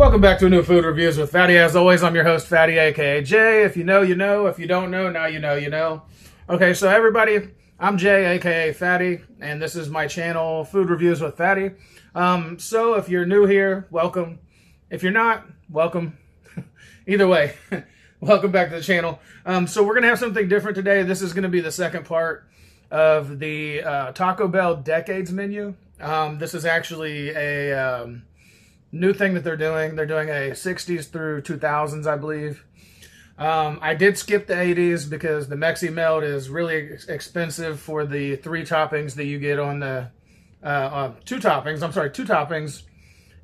Welcome back to a new Food Reviews with Fatty. As always, I'm your host, Fatty, aka Jay. If you know, you know. If you don't know, now you know, you know. Okay, so everybody, I'm Jay, aka Fatty, and this is my channel, Food Reviews with Fatty. So if you're new here, welcome. If you're not, welcome. Either way, welcome back to the channel. So we're going to have something different today. This is going to be the second part of the Taco Bell Decades menu. This is actually a new thing that they're doing. They're doing a 60s through 2000s, I believe. I did skip the 80s because the Mexi Melt is really expensive for the two toppings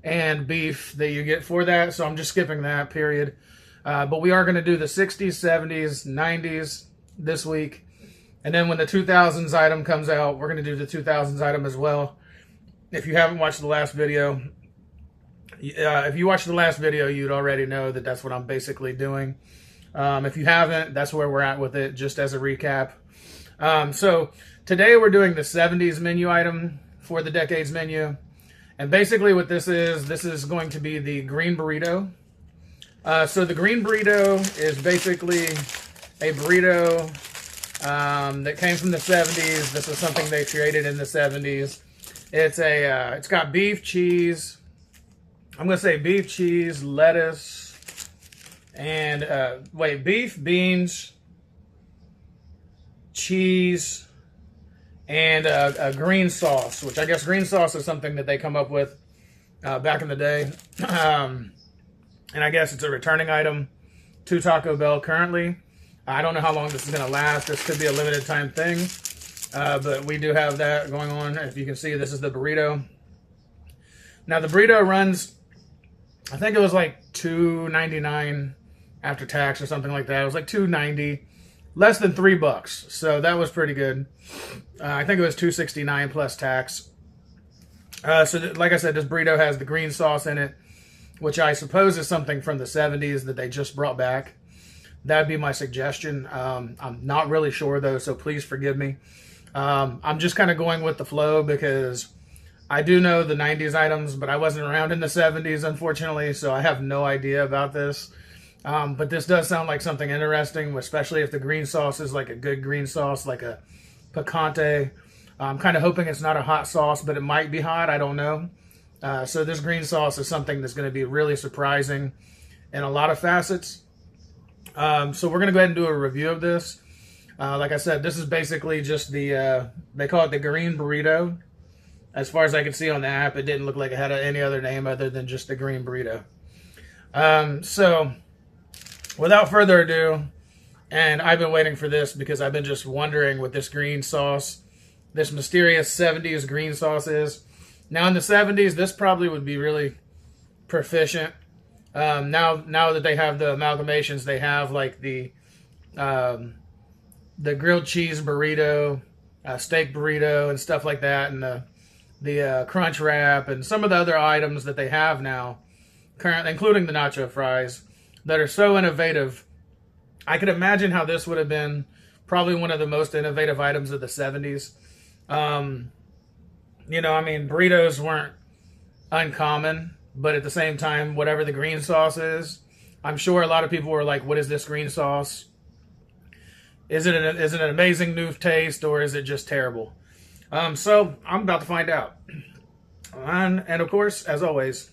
and beef that you get for that. So I'm just skipping that, period. But we are going to do the 60s, 70s, 90s this week. And then when the 2000s item comes out, we're going to do the 2000s item as well. If you haven't watched the last video, if you watched the last video, you'd already know that that's what I'm basically doing. If you haven't, that's where we're at with it, just as a recap. So today we're doing the 70s menu item for the Decades menu. And basically what this is going to be the green burrito. So the green burrito is basically a burrito that came from the 70s. This is something they created in the 70s. It's got beef, cheese. I'm going to say beef, cheese, lettuce, and, beef, beans, cheese, and a green sauce, which I guess green sauce is something that they come up with back in the day. And I guess it's a returning item to Taco Bell currently. I don't know how long this is going to last. This could be a limited time thing, but we do have that going on. If you can see, this is the burrito. Now, the burrito runs, I think it was like $2.99 after tax or something like that. It was like $2.90, less than $3. So that was pretty good. I think it was $2.69 plus tax. Like I said, this burrito has the green sauce in it, which I suppose is something from the 70s that they just brought back. That'd be my suggestion. I'm not really sure though, so please forgive me. I'm just kind of going with the flow because I do know the 90s items, but I wasn't around in the 70s, unfortunately, so I have no idea about this. But this does sound like something interesting, especially if the green sauce is like a good green sauce, like a picante. I'm kind of hoping it's not a hot sauce, but it might be hot. I don't know. So this green sauce is something that's going to be really surprising in a lot of facets. So we're going to go ahead and do a review of this. Like I said, this is basically just they call it the green burrito. As far as I could see on the app, it didn't look like it had any other name other than just the green burrito. So, without further ado, and I've been waiting for this because I've been just wondering what this green sauce, this mysterious 70s green sauce is. Now, in the 70s, this probably would be really proficient. Now that they have the amalgamations, they have like the grilled cheese burrito, steak burrito, and stuff like that, and the crunch wrap and some of the other items that they have now, currently, including the nacho fries, that are so innovative. I could imagine how this would have been probably one of the most innovative items of the 70s. You know, I mean, burritos weren't uncommon, but at the same time, whatever the green sauce is, I'm sure a lot of people were like, what is this green sauce? Is it an amazing new taste, or is it just terrible? So I'm about to find out. And of course, as always,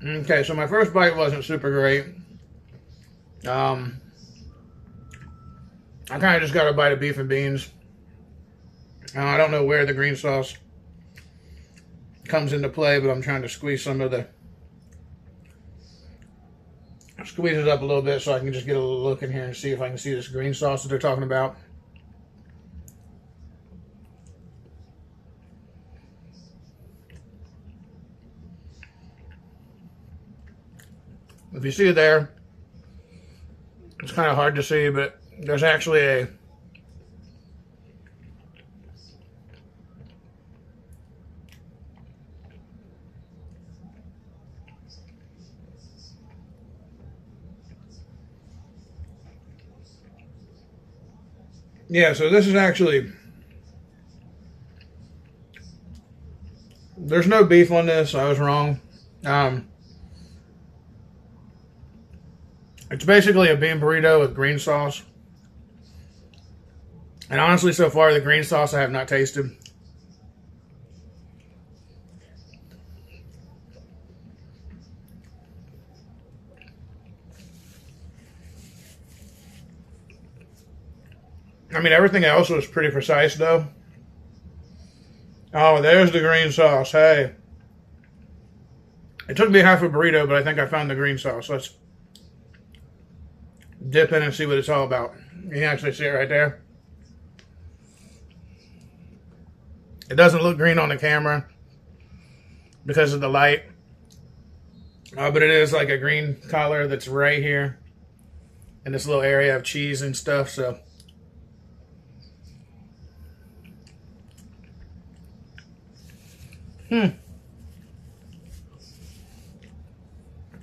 okay, so my first bite wasn't super great. I kind of just got a bite of beef and beans. I don't know where the green sauce comes into play, but I'm trying to squeeze it up a little bit so I can just get a little look in here and see if I can see this green sauce that they're talking about. If you see it there, it's kind of hard to see, but there's actually a Yeah, so this is actually, there's no beef on this. I was wrong. It's basically a bean burrito with green sauce. And honestly, so far, the green sauce I have not tasted. I mean, everything else was pretty precise, though. Oh, there's the green sauce. Hey. It took me half a burrito, but I think I found the green sauce. Let's dip in and see what it's all about. You can actually see it right there. It doesn't look green on the camera because of the light. But it is like a green color that's right here in this little area of cheese and stuff, so...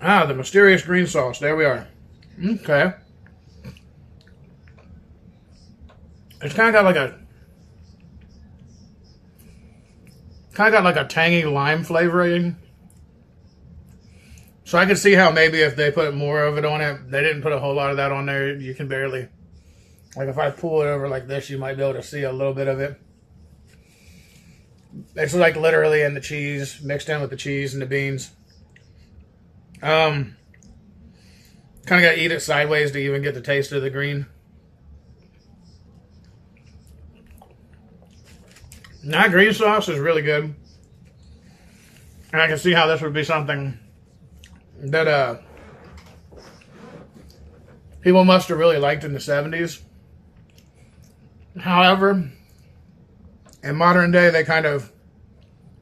Ah, the mysterious green sauce. There we are. Okay. It's kind of got like a tangy lime flavoring. So I can see how maybe if they put more of it on it, they didn't put a whole lot of that on there. You can barely, like if I pull it over like this, you might be able to see a little bit of it. It's like literally in the cheese, mixed in with the cheese and the beans. Kind of got to eat it sideways to even get the taste of the green. That green sauce is really good. And I can see how this would be something that people must have really liked in the 70s. However, in modern day, they kind of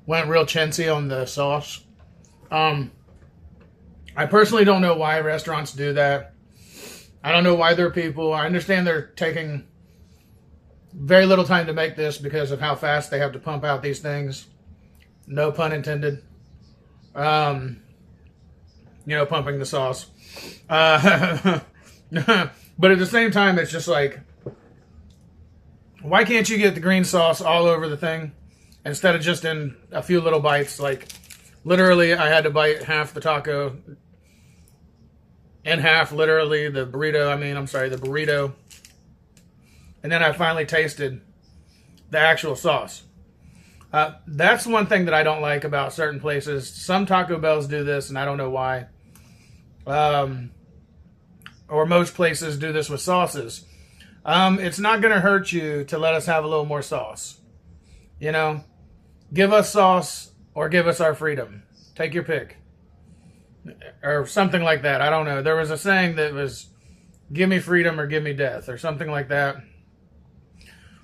went real chintzy on the sauce. I personally don't know why restaurants do that. I don't know why they're people. I understand they're taking very little time to make this because of how fast they have to pump out these things. No pun intended. You know, pumping the sauce. But at the same time, it's just like, why can't you get the green sauce all over the thing instead of just in a few little bites? Like, literally, I had to bite half the taco in half, literally, the burrito. And then I finally tasted the actual sauce. That's one thing that I don't like about certain places. Some Taco Bells do this, and I don't know why. Or most places do this with sauces. It's not going to hurt you to let us have a little more sauce. You know? Give us sauce or give us our freedom. Take your pick. Or something like that. I don't know. There was a saying that was, give me freedom or give me death. Or something like that.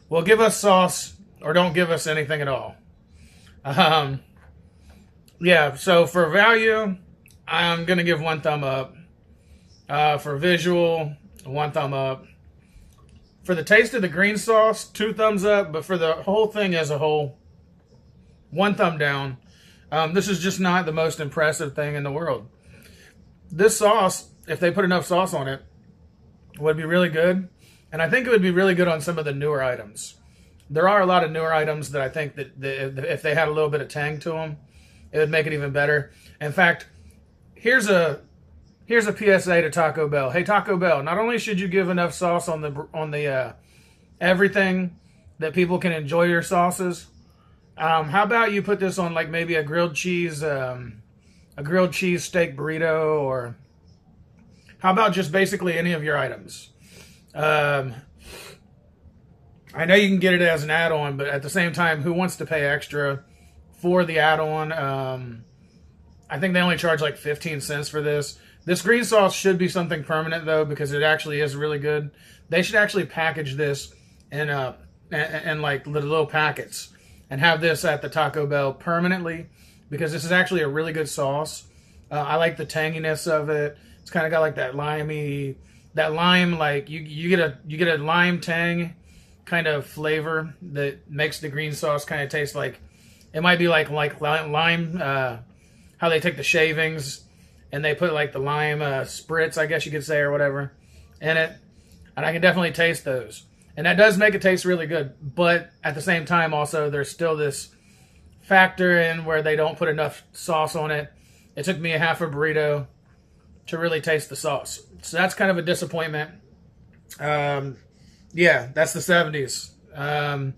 Well, give us sauce or don't give us anything at all. Yeah, so for value, I'm going to give 1 thumb up. For visual, 1 thumb up. For the taste of the green sauce, 2 thumbs up. But for the whole thing as a whole, 1 thumb down. This is just not the most impressive thing in the world. This sauce, if they put enough sauce on it, would be really good. And I think it would be really good on some of the newer items. There are a lot of newer items that I think that if they had a little bit of tang to them, it would make it even better. In fact, here's a PSA to Taco Bell. Hey, Taco Bell, not only should you give enough sauce on the everything that people can enjoy your sauces, how about you put this on like maybe a grilled cheese steak burrito, or how about just basically any of your items? I know you can get it as an add-on, but at the same time, who wants to pay extra for the add-on? I think they only charge like 15 cents for this. This green sauce should be something permanent, though, because it actually is really good. They should actually package this in like little packets and have this at the Taco Bell permanently, because this is actually a really good sauce. I like the tanginess of it. It's kind of got like that lime, like you get a lime tang kind of flavor that makes the green sauce kind of taste like, it might be like lime, how they take the shavings and they put like the lime spritz, I guess you could say, or whatever, in it. And I can definitely taste those. And that does make it taste really good. But at the same time, also, there's still this factor in where they don't put enough sauce on it. It took me a half a burrito to really taste the sauce. So that's kind of a disappointment. Yeah, that's the 70s.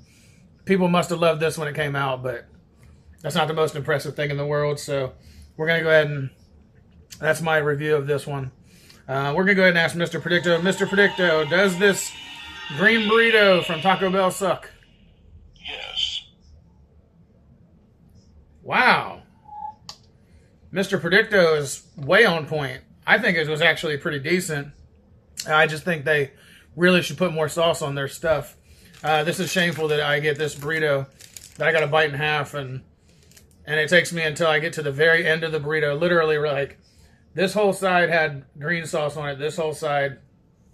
People must have loved this when it came out, but that's not the most impressive thing in the world. So we're going to go ahead and that's my review of this one. We're going to go ahead and ask Mr. Predicto. Mr. Predicto, does this green burrito from Taco Bell suck? Yes. Wow. Mr. Predicto is way on point. I think it was actually pretty decent. I just think they really should put more sauce on their stuff. This is shameful that I get this burrito that I got to bite in half, and it takes me until I get to the very end of the burrito. Literally, like, this whole side had green sauce on it. This whole side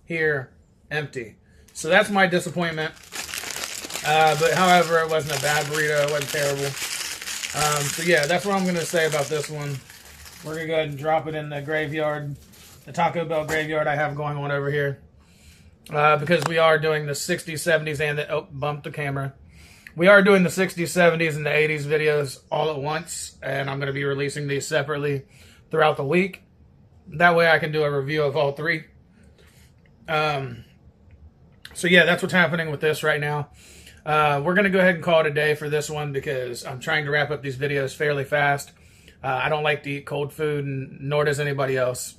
here, empty. So that's my disappointment. But however, it wasn't a bad burrito. It wasn't terrible. So yeah, that's what I'm going to say about this one. We're going to go ahead and drop it in the graveyard, the Taco Bell graveyard I have going on over here. Because we are doing the 60s, 70s, and the... Oh, bumped the camera. We are doing the 60s, 70s, and the 80s videos all at once. And I'm going to be releasing these separately throughout the week. That way I can do a review of all three. So yeah, that's what's happening with this right now. We're going to go ahead and call it a day for this one because I'm trying to wrap up these videos fairly fast. I don't like to eat cold food, and nor does anybody else.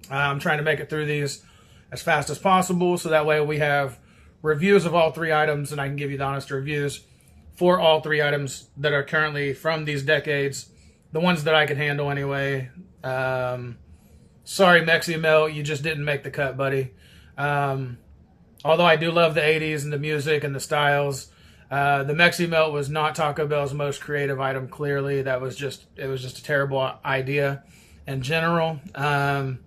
I'm trying to make it through these as fast as possible, so that way we have reviews of all three items, and I can give you the honest reviews for all three items that are currently from these decades, the ones that I can handle anyway. Sorry, Mexi Melt, you just didn't make the cut, buddy. Although I do love the 80s and the music and the styles, the Mexi Melt was not Taco Bell's most creative item, clearly. It was just a terrible idea in general. A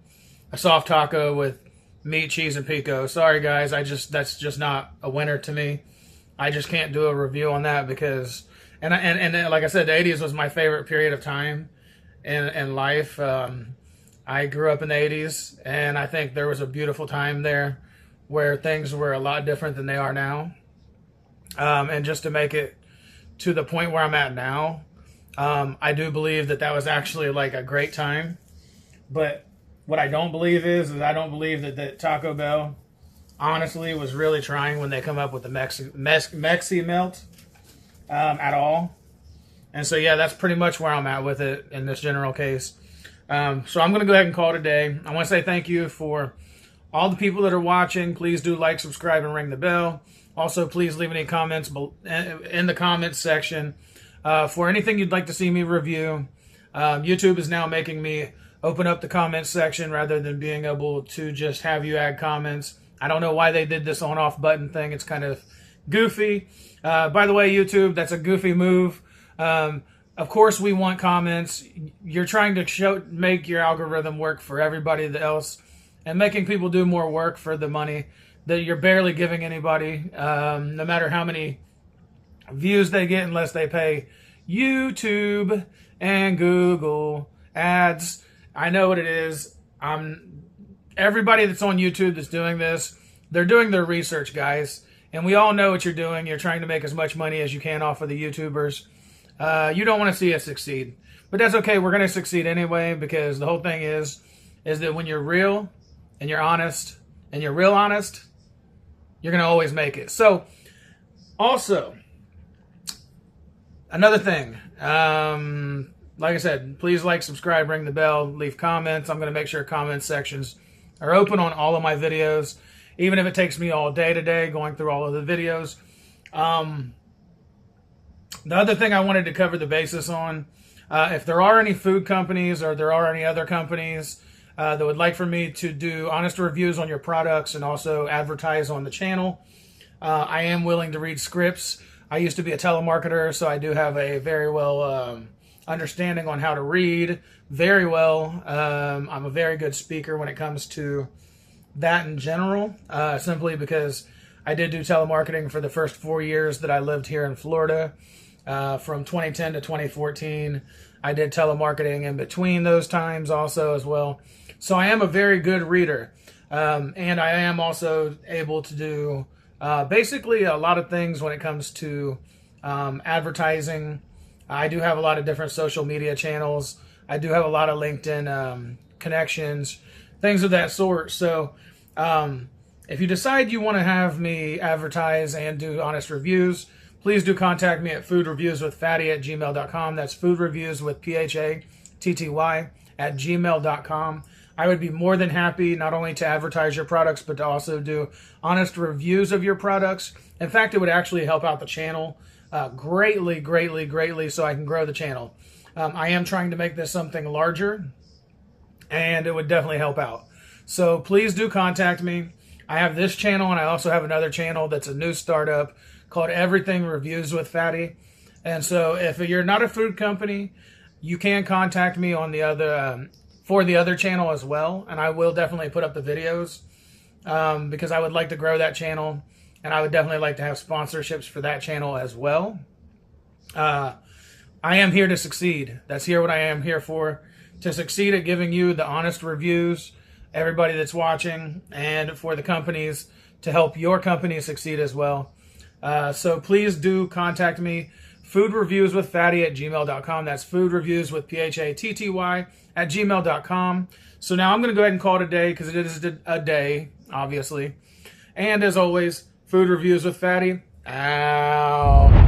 soft taco with meat, cheese, and pico. Sorry, guys. That's just not a winner to me. I just can't do a review on that because, and like I said, the 80s was my favorite period of time in life. I grew up in the 80s, and I think there was a beautiful time there where things were a lot different than they are now. And just to make it to the point where I'm at now, I do believe that was actually like a great time. But what I don't believe is I don't believe that Taco Bell honestly was really trying when they come up with the Mexi Melt at all. And so yeah, that's pretty much where I'm at with it in this general case. So I'm going to go ahead and call it a day. I want to say thank you for all the people that are watching. Please do like, subscribe, and ring the bell. Also, please leave any comments in the comments section for anything you'd like to see me review. YouTube is now making me open up the comments section rather than being able to just have you add comments. I don't know why they did this on-off button thing. It's kind of goofy. By the way, YouTube, that's a goofy move. Of course, we want comments. You're trying to make your algorithm work for everybody else and making people do more work for the money that you're barely giving anybody, no matter how many views they get, unless they pay YouTube and Google ads. I know what it is. Everybody that's on YouTube that's doing this, they're doing their research, guys. And we all know what you're doing. You're trying to make as much money as you can off of the YouTubers. You don't want to see us succeed. But that's okay. We're going to succeed anyway, because the whole thing is that when you're real and you're honest and you're real honest, you're going to always make it. So, also, another thing. Like I said, please like, subscribe, ring the bell, leave comments. I'm going to make sure comment sections are open on all of my videos, even if it takes me all day today going through all of the videos. The other thing I wanted to cover the basis on, if there are any food companies or there are any other companies that would like for me to do honest reviews on your products and also advertise on the channel, I am willing to read scripts. I used to be a telemarketer, so I do have a very well understanding on how to read very well. I'm a very good speaker when it comes to that in general, simply because I did do telemarketing for the first 4 years that I lived here in Florida. From 2010 to 2014, I did telemarketing in between those times also as well. So I am a very good reader. And I am also able to do Basically a lot of things when it comes to advertising. I do have a lot of different social media channels. I do have a lot of LinkedIn connections, things of that sort. So if you decide you want to have me advertise and do honest reviews, please do contact me at foodreviewswithfatty@gmail.com. That's foodreviewswithphatty@gmail.com. I would be more than happy not only to advertise your products, but to also do honest reviews of your products. In fact, it would actually help out the channel greatly, greatly, greatly, so I can grow the channel. I am trying to make this something larger, and it would definitely help out. So please do contact me. I have this channel, and I also have another channel that's a new startup called Everything Reviews with Fatty. And so if you're not a food company, you can contact me on the other for the other channel as well, and I will definitely put up the videos because I would like to grow that channel, and I would definitely like to have sponsorships for that channel as well. I am here to succeed. That's what I am here for, to succeed at giving you the honest reviews, everybody that's watching, and for the companies to help your company succeed as well. So please do contact me, foodreviewswithfatty@gmail.com. That's foodreviewswithphatty@gmail.com. So now I'm going to go ahead and call it a day because it is a day, obviously. And as always, Food Reviews with Fatty, out.